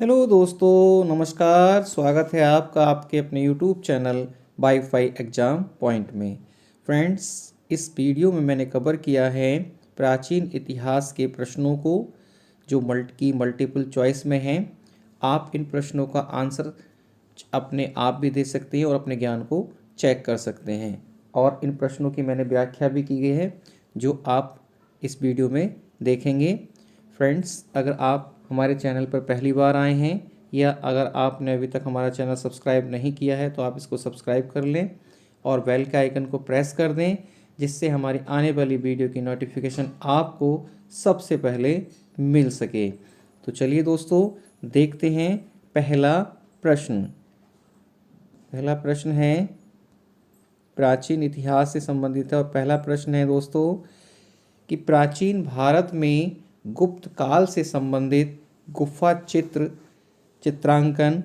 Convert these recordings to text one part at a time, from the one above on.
Hello दोस्तों, नमस्कार। स्वागत है आपका आपके अपने YouTube channel wifi exam point में। फ्रेंड्स, इस वीडियो में मैंने कवर किया है प्राचीन इतिहास के प्रश्नों को जो मल्टीपल चॉइस में हैं। आप इन प्रश्नों का आंसर अपने आप भी दे सकते हैं और अपने ज्ञान को चेक कर सकते हैं। और इन प्रश्नों की मैंने व्याख्या भी की गई है जो आप इस वीडियो में देखेंगे। फ्रेंड्स, अगर आप हमारे चैनल पर पहली बार आए हैं या अगर आपने अभी तक हमारा चैनल सब्सक्राइब नहीं किया है तो आप इसको सब्सक्राइब कर लें और बेल के आइकन को प्रेस कर दें, जिससे हमारी आने वाली वीडियो की नोटिफिकेशन आपको सबसे पहले मिल सके। तो चलिए दोस्तों, देखते हैं पहला प्रश्न। पहला प्रश्न है प्राचीन इतिहास से संबंधित है और पहला प्रश्न है दोस्तों कि प्राचीन भारत में गुप्त काल से संबंधित गुफा चित्रांकन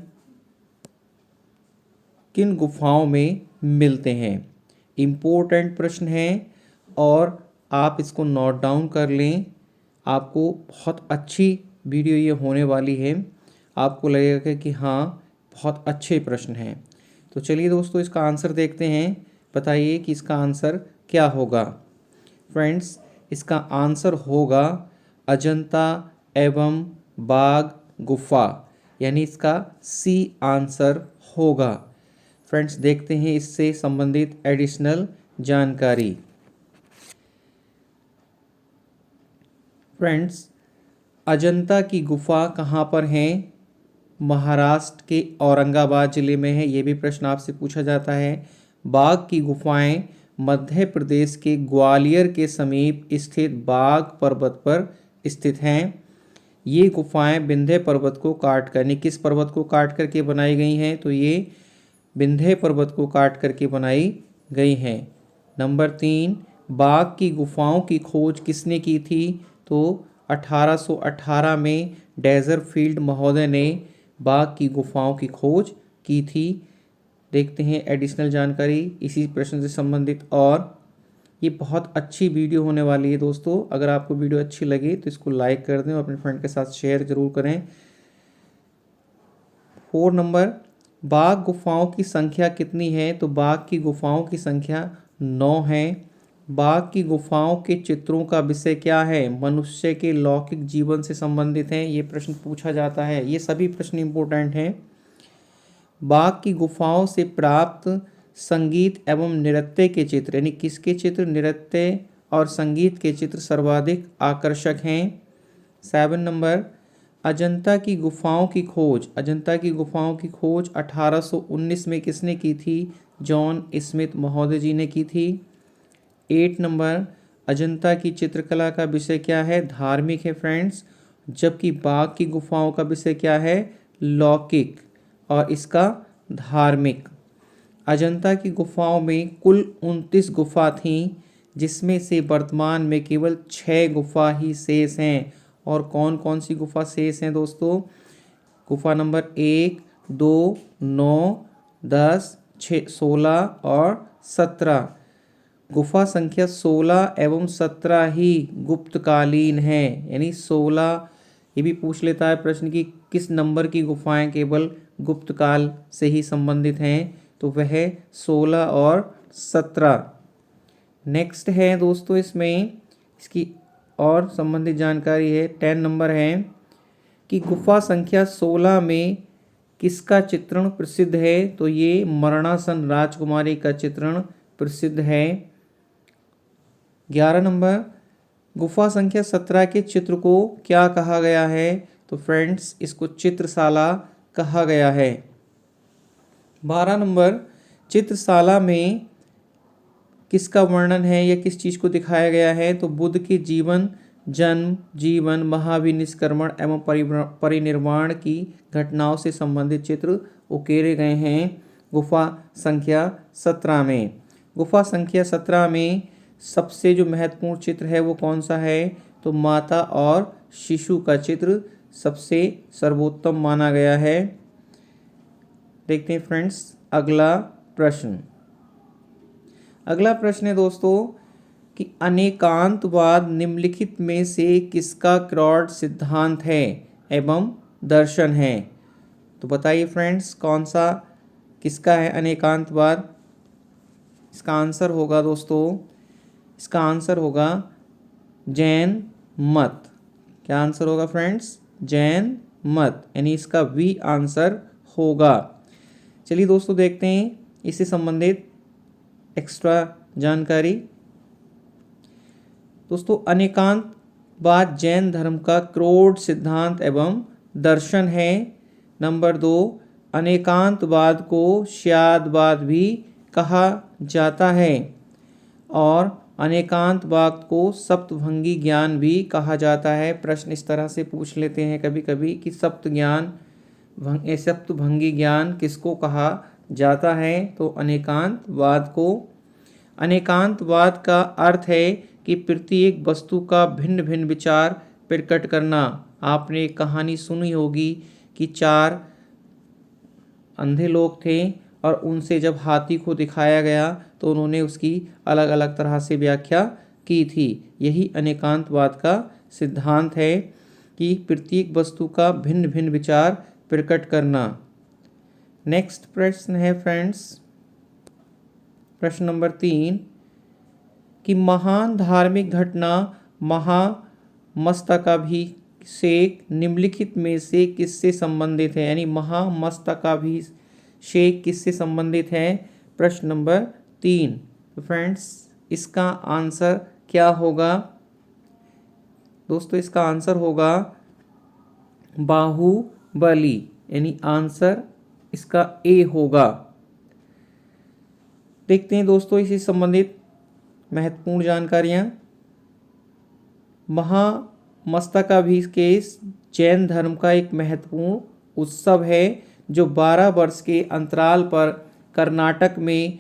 किन गुफाओं में मिलते हैं। इम्पोर्टेंट प्रश्न है और आप इसको नोट डाउन कर लें। आपको बहुत अच्छी वीडियो ये होने वाली है। आपको लगेगा कि हाँ, बहुत अच्छे प्रश्न हैं। तो चलिए दोस्तों, इसका आंसर देखते हैं। बताइए कि इसका आंसर क्या होगा। फ्रेंड्स, इसका आंसर होगा अजंता एवं बाघ गुफा, यानी इसका सी आंसर होगा। फ्रेंड्स, देखते हैं इससे संबंधित एडिशनल जानकारी। फ्रेंड्स, अजंता की गुफा कहाँ पर है? महाराष्ट्र के औरंगाबाद ज़िले में है। ये भी प्रश्न आपसे पूछा जाता है। बाघ की गुफाएं मध्य प्रदेश के ग्वालियर के समीप स्थित बाघ पर्वत पर स्थित हैं। ये गुफाएं विंध्य पर्वत को काट कर, किस पर्वत को काट करके बनाई गई हैं? तो ये विंध्य पर्वत को काट करके बनाई गई हैं। नंबर 3, बाघ की गुफाओं की खोज किसने की थी? तो 1818 में डेजरफील्ड महोदय ने बाघ की गुफाओं की खोज की थी। देखते हैं एडिशनल जानकारी इसी प्रश्न से संबंधित। और ये बहुत अच्छी वीडियो होने वाली है दोस्तों। अगर आपको वीडियो अच्छी लगे तो इसको लाइक कर दें और अपने फ्रेंड के साथ शेयर जरूर करें। 4 नंबर, बाघ गुफाओं की संख्या कितनी है? तो बाघ की गुफाओं की संख्या 9 है। बाघ की गुफाओं के चित्रों का विषय क्या है? मनुष्य के लौकिक जीवन से संबंधित हैं। ये प्रश्न पूछा जाता है। ये सभी प्रश्न इंपॉर्टेंट हैं। बाघ की गुफाओं से प्राप्त संगीत एवं नृत्य के चित्र, यानी किसके चित्र? नृत्य और संगीत के चित्र सर्वाधिक आकर्षक हैं। 7 नंबर, अजंता की गुफाओं की खोज 1819 में किसने की थी? जॉन स्मिथ महोदय जी ने की थी। 8 नंबर, अजंता की चित्रकला का विषय क्या है? धार्मिक है फ्रेंड्स। जबकि बाघ की गुफाओं का विषय क्या है? लौकिक और इसका धार्मिक। अजंता की गुफाओं में कुल 29 गुफा थीं, जिसमें से वर्तमान में केवल 6 गुफा ही शेष हैं। और कौन कौन सी गुफा शेष हैं दोस्तों? गुफा नंबर 1, 2, 9, 10, 6, 16 और 17। गुफा संख्या 16 एवं 17 ही गुप्तकालीन है, यानी 16। ये भी पूछ लेता है प्रश्न कि किस नंबर की गुफाएं केवल गुप्त काल से ही संबंधित हैं? तो वह 16 और 17। नेक्स्ट है दोस्तों, इसमें इसकी और संबंधित जानकारी है। 10 नंबर है कि गुफा संख्या 16 में किसका चित्रण प्रसिद्ध है? तो ये मरणासन राजकुमारी का चित्रण प्रसिद्ध है। 11 नंबर, गुफा संख्या 17 के चित्र को क्या कहा गया है? तो फ्रेंड्स, इसको चित्रशाला कहा गया है। 12 नंबर, चित्रशाला में किसका वर्णन है या किस चीज़ को दिखाया गया है? तो बुद्ध के जीवन, जन्म, जीवन, महाविनिष्क्रमण एवं परिनिर्वाण की घटनाओं से संबंधित चित्र उकेरे गए हैं गुफा संख्या 17 में। गुफा संख्या 17 में सबसे जो महत्वपूर्ण चित्र है वो कौन सा है? तो माता और शिशु का चित्र सबसे सर्वोत्तम माना गया है। देखते हैं फ्रेंड्स अगला प्रश्न। अगला प्रश्न है दोस्तों कि अनेकांतवाद निम्नलिखित में से किसका क्राउड सिद्धांत है एवं दर्शन है। तो बताइए फ्रेंड्स कौन सा किसका है अनेकांतवाद। इसका आंसर होगा दोस्तों, इसका आंसर होगा जैन मत। क्या आंसर होगा फ्रेंड्स? जैन मत, यानी इसका वी आंसर होगा। चलिए दोस्तों देखते हैं इससे संबंधित एक्स्ट्रा जानकारी। दोस्तों अनेकांतवाद जैन धर्म का क्रोड सिद्धांत एवं दर्शन है। नंबर 2, अनेकांतवाद को श्यादवाद भी कहा जाता है और अनेकांतवाद को सप्तभंगी ज्ञान भी कहा जाता है। प्रश्न इस तरह से पूछ लेते हैं कभी कभी कि सप्तभंगी ज्ञान किसको कहा जाता है? तो अनेकांतवाद को। अनेकांतवाद का अर्थ है कि प्रत्येक वस्तु का भिन्न भिन्न विचार प्रकट करना। आपने एक कहानी सुनी होगी कि 4 अंधे लोग थे और उनसे जब हाथी को दिखाया गया तो उन्होंने उसकी अलग अलग तरह से व्याख्या की थी। यही अनेकांतवाद का सिद्धांत है कि प्रत्येक वस्तु का भिन्न भिन्न विचार प्रकट करना। नेक्स्ट प्रश्न है फ्रेंड्स, प्रश्न नंबर 3 कि महान धार्मिक घटना महामस्तकाभिषेक निम्नलिखित में से किससे संबंधित है? यानी महामस्तकाभिषेक किससे संबंधित है? प्रश्न नंबर 3। तो फ्रेंड्स इसका आंसर क्या होगा? दोस्तों इसका आंसर होगा बाहुबली, यानी आंसर इसका ए होगा। देखते हैं दोस्तों इसी संबंधित महत्वपूर्ण जानकारियां। महामस्तकाभिषेक जैन धर्म का एक महत्वपूर्ण उत्सव है जो 12 वर्ष के अंतराल पर कर्नाटक में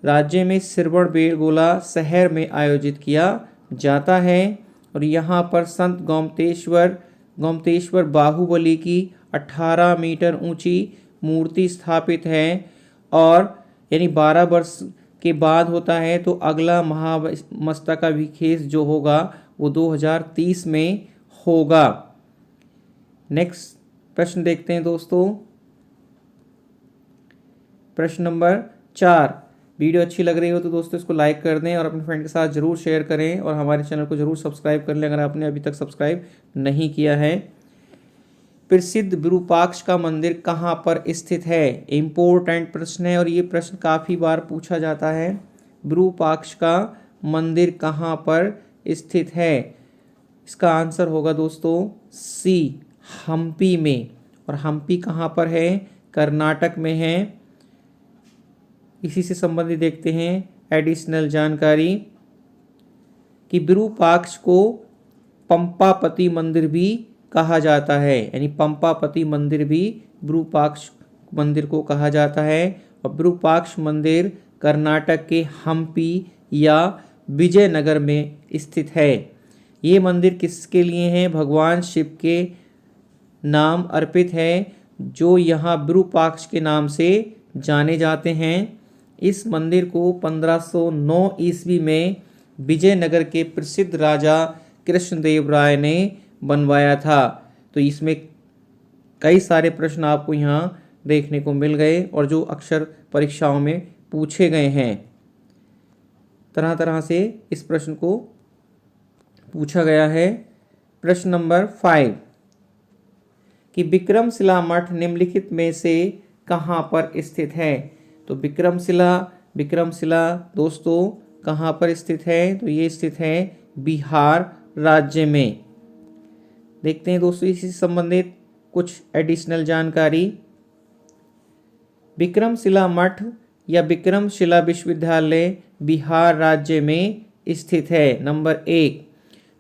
राज्य में श्रवणबेलगोला शहर में आयोजित किया जाता है और यहाँ पर संत गोमतेश्वर बाहुबली की 18 मीटर ऊंची मूर्ति स्थापित है और यानी 12 वर्ष के बाद होता है। तो अगला महामस्तकाभिषेक जो होगा वो 2030 में होगा। नेक्स्ट प्रश्न देखते हैं दोस्तों, प्रश्न नंबर 4। वीडियो अच्छी लग रही हो तो दोस्तों इसको लाइक कर दें और अपने फ्रेंड के साथ जरूर शेयर करें और हमारे चैनल को जरूर सब्सक्राइब कर लें अगर आपने अभी तक सब्सक्राइब नहीं किया है। प्रसिद्ध विरूपाक्ष का मंदिर कहाँ पर स्थित है? इम्पोर्टेंट प्रश्न है और ये प्रश्न काफ़ी बार पूछा जाता है। विरूपाक्ष का मंदिर कहाँ पर स्थित है? इसका आंसर होगा दोस्तों सी, हम्पी में। और हम्पी कहाँ पर है? कर्नाटक में है। इसी से संबंधित देखते हैं एडिशनल जानकारी कि विरूपाक्ष को पंपापति मंदिर भी कहा जाता है, यानी पंपापति मंदिर भी विरूपाक्ष मंदिर को कहा जाता है। और विरूपाक्ष मंदिर कर्नाटक के हम्पी या विजयनगर में स्थित है। ये मंदिर किसके लिए है? भगवान शिव के नाम अर्पित है जो यहाँ विरूपाक्ष के नाम से जाने जाते हैं। इस मंदिर को 1509 ईस्वी में विजयनगर के प्रसिद्ध राजा कृष्णदेव राय ने बनवाया था। तो इसमें कई सारे प्रश्न आपको यहाँ देखने को मिल गए और जो अक्सर परीक्षाओं में पूछे गए हैं। तरह तरह से इस प्रश्न को पूछा गया है। प्रश्न नंबर 5 कि विक्रमशिला मठ निम्नलिखित में से कहाँ पर स्थित है? तो विक्रमशिला दोस्तों कहाँ पर स्थित है? तो ये स्थित है बिहार राज्य में। देखते हैं दोस्तों इसी से संबंधित कुछ एडिशनल जानकारी। विक्रमशिला मठ या विक्रमशिला विश्वविद्यालय बिहार राज्य में स्थित है, नंबर 1।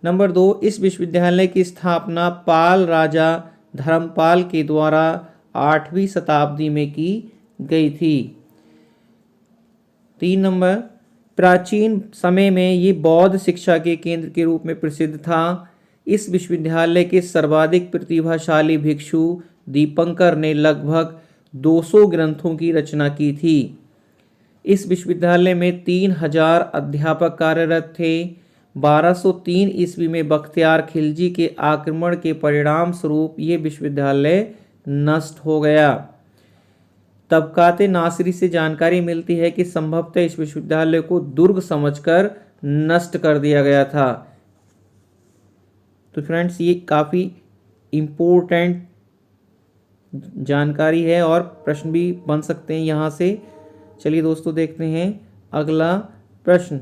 नंबर 2, इस विश्वविद्यालय की स्थापना पाल राजा धर्मपाल के द्वारा 8वीं शताब्दी में की गई थी। 3 नंबर, प्राचीन समय में ये बौद्ध शिक्षा के केंद्र के रूप में प्रसिद्ध था। इस विश्वविद्यालय के सर्वाधिक प्रतिभाशाली भिक्षु दीपंकर ने लगभग 200 ग्रंथों की रचना की थी। इस विश्वविद्यालय में 3000 अध्यापक कार्यरत थे। 1203 ईस्वी में बख्तियार खिलजी के आक्रमण के परिणाम स्वरूप ये विश्वविद्यालय नष्ट हो गया। तबकाते नासिरी से जानकारी मिलती है कि संभवतः इस विश्वविद्यालय को दुर्ग समझकर नष्ट कर दिया गया था। तो फ्रेंड्स ये काफ़ी इम्पोर्टेंट जानकारी है और प्रश्न भी बन सकते हैं यहाँ से। चलिए दोस्तों देखते हैं अगला प्रश्न।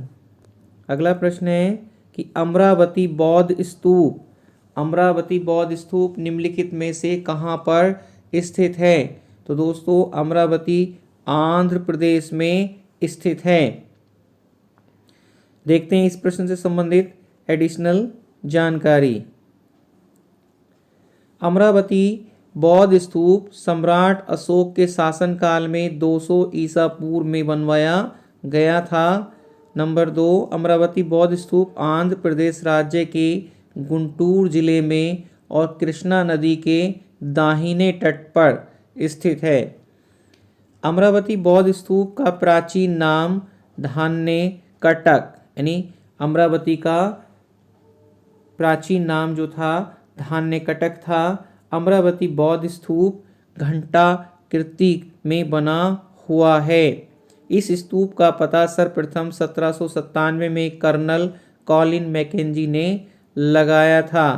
अगला प्रश्न है कि अमरावती बौद्ध स्तूप निम्नलिखित में से कहाँ पर स्थित है? तो दोस्तों अमरावती आंध्र प्रदेश में स्थित है। देखते हैं इस प्रश्न से संबंधित एडिशनल जानकारी। अमरावती बौद्ध स्तूप सम्राट अशोक के शासनकाल में 200 ईसा पूर्व में बनवाया गया था। नंबर 2, अमरावती बौद्ध स्तूप आंध्र प्रदेश राज्य के गुंटूर जिले में और कृष्णा नदी के दाहिने तट पर स्थित है। अमरावती बौद्ध स्तूप का प्राचीन नाम धान्य कटक, यानी अमरावती का प्राचीन नाम जो था धान्य कटक था। अमरावती बौद्ध स्तूप घंटाकृति में बना हुआ है। इस स्तूप का पता सर्वप्रथम 1797 में कर्नल कॉलिन मैकेंजी ने लगाया था।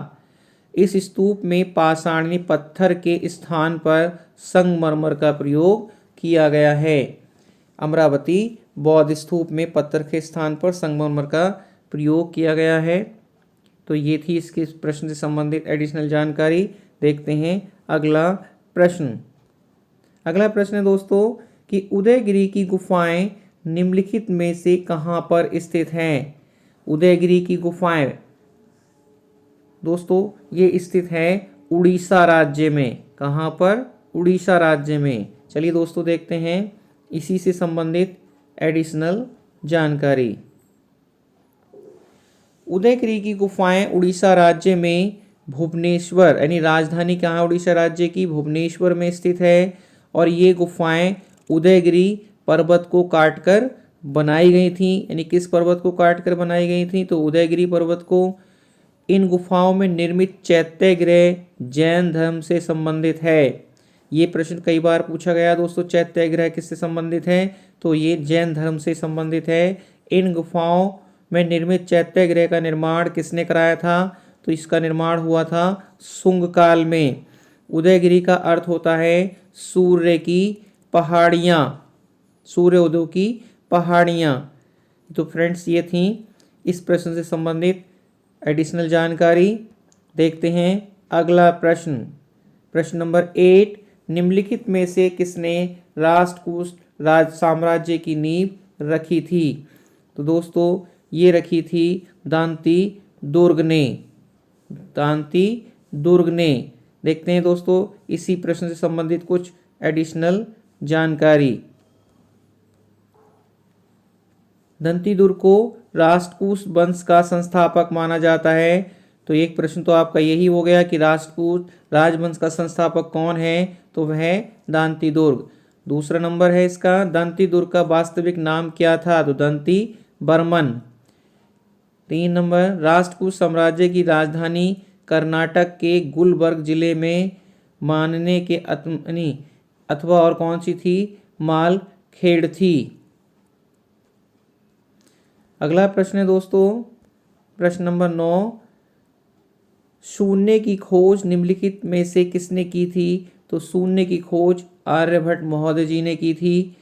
इस स्तूप में पाषाणी पत्थर के स्थान पर संगमरमर का प्रयोग किया गया है। अमरावती बौद्ध स्तूप में पत्थर के स्थान पर संगमरमर का प्रयोग किया गया है। तो ये थी इसके प्रश्न से संबंधित एडिशनल जानकारी। देखते हैं अगला प्रश्न। अगला प्रश्न है दोस्तों कि उदयगिरि की गुफाएं निम्नलिखित में से कहाँ पर स्थित हैं? उदयगिरि की गुफाएं दोस्तों ये स्थित है उड़ीसा राज्य में। कहाँ पर? उड़ीसा राज्य में। चलिए दोस्तों देखते हैं इसी से संबंधित एडिशनल जानकारी। उदयगिरि की गुफाएं उड़ीसा राज्य में भुवनेश्वर, यानी राजधानी कहाँ उड़ीसा राज्य की? भुवनेश्वर में स्थित है। और ये गुफाएं उदयगिरि पर्वत को काटकर बनाई गई थी। यानी किस पर्वत को काटकर बनाई गई थी? तो उदयगिरि पर्वत को। इन गुफाओं में निर्मित चैत्य गृह जैन धर्म से संबंधित है। ये प्रश्न कई बार पूछा गया दोस्तों, चैत्य गृह किससे संबंधित है? तो ये जैन धर्म से संबंधित है। इन गुफाओं में निर्मित चैत्य गृह का निर्माण किसने कराया था? तो इसका निर्माण हुआ था शुंग काल में। उदयगिरि का अर्थ होता है सूर्य की पहाड़ियाँ, सूर्य उदय की पहाड़ियाँ। तो फ्रेंड्स ये थी इस प्रश्न से संबंधित एडिशनल जानकारी। देखते हैं अगला प्रश्न। प्रश्न नंबर 8, निम्नलिखित में से किसने राष्ट्रकूट राज साम्राज्य की नींव रखी थी? तो दोस्तों ये रखी थी दांती दुर्ग ने। दांती दुर्ग ने। देखते हैं दोस्तों इसी प्रश्न से संबंधित कुछ एडिशनल जानकारी। दांती दुर्ग को राष्ट्रकूट वंश का संस्थापक माना जाता है। तो एक प्रश्न तो आपका यही हो गया कि राष्ट्रकूट राजवंश का संस्थापक कौन है? तो वह है दांती दुर्ग। दूसरा नंबर है इसका, दांती दुर्ग का वास्तविक नाम क्या था? तो दांती बर्मन। 3 नंबर, राष्ट्रकूट साम्राज्य की राजधानी कर्नाटक के गुलबर्ग जिले में मानने के अथवा और कौन सी थी? मालखेड़ थी। अगला प्रश्न है दोस्तों प्रश्न नंबर 9, शून्य की खोज निम्नलिखित में से किसने की थी? तो शून्य की खोज आर्यभट्ट महोदय जी ने की थी।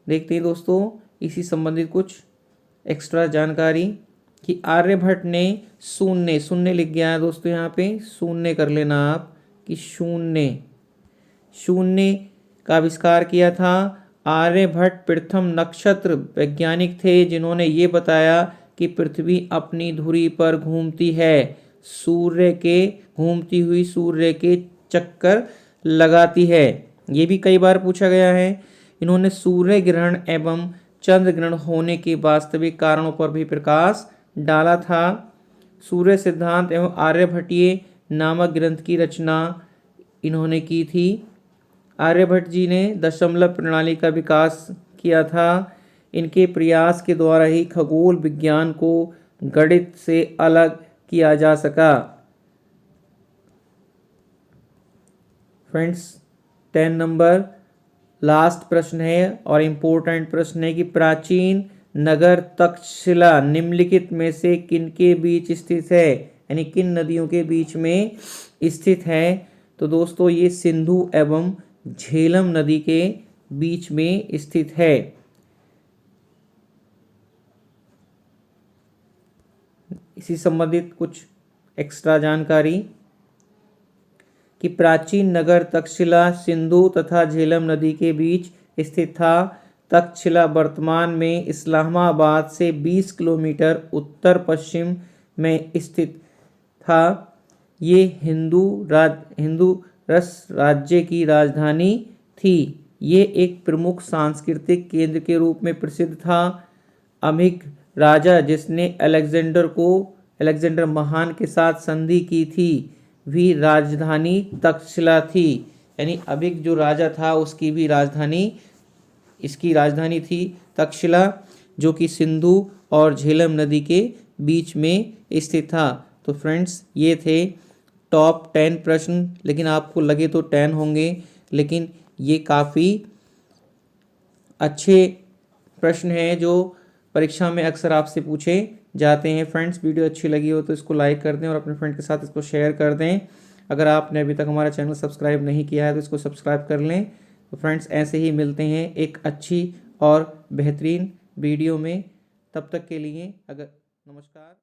देखते हैं दोस्तों इसी संबंधित कुछ एक्स्ट्रा जानकारी कि आर्यभट्ट ने शून्य लिख गया है दोस्तों, यहाँ पे शून्य कर लेना आप कि शून्य का आविष्कार किया था। आर्यभट्ट प्रथम नक्षत्र वैज्ञानिक थे जिन्होंने ये बताया कि पृथ्वी अपनी धुरी पर घूमती है, घूमती हुई सूर्य के चक्कर लगाती है। ये भी कई बार पूछा गया है। इन्होंने सूर्य ग्रहण एवं चंद्र ग्रहण होने के वास्तविक कारणों पर भी प्रकाश डाला था। सूर्य सिद्धांत एवं आर्यभट्टीय नामक ग्रंथ की रचना इन्होंने की थी। आर्यभट्ट जी ने दशमलव प्रणाली का विकास किया था। इनके प्रयास के द्वारा ही खगोल विज्ञान को गणित से अलग किया जा सका? फ्रेंड्स 10 नंबर लास्ट प्रश्न है और इम्पोर्टेंट प्रश्न है कि प्राचीन नगर तक्षशिला निम्नलिखित में से किनके बीच स्थित है, यानी किन नदियों के बीच में स्थित है? तो दोस्तों ये सिंधु एवं झेलम नदी के बीच में स्थित है। इसी संबंधित कुछ एक्स्ट्रा जानकारी कि प्राचीन नगर तक्षशिला सिंधु तथा झेलम नदी के बीच स्थित था। तक्षशिला वर्तमान में इस्लामाबाद से 20 किलोमीटर उत्तर पश्चिम में स्थित था। ये हिंदू रस राज्य की राजधानी थी। ये एक प्रमुख सांस्कृतिक केंद्र के रूप में प्रसिद्ध था। अमिग राजा जिसने अलेक्जेंडर महान के साथ संधि की थी भी राजधानी तक्षशिला थी, यानी अभिक जो राजा था उसकी भी इसकी राजधानी थी तक्षशिला, जो कि सिंधु और झेलम नदी के बीच में स्थित था। तो फ्रेंड्स ये थे टॉप 10 प्रश्न, लेकिन आपको लगे तो 10 होंगे, लेकिन ये काफ़ी अच्छे प्रश्न हैं जो परीक्षा में अक्सर आपसे पूछे जाते हैं। फ्रेंड्स वीडियो अच्छी लगी हो तो इसको लाइक कर दें और अपने फ्रेंड के साथ इसको शेयर कर दें। अगर आपने अभी तक हमारा चैनल सब्सक्राइब नहीं किया है तो इसको सब्सक्राइब कर लें। तो फ्रेंड्स ऐसे ही मिलते हैं एक अच्छी और बेहतरीन वीडियो में, तब तक के लिए नमस्कार।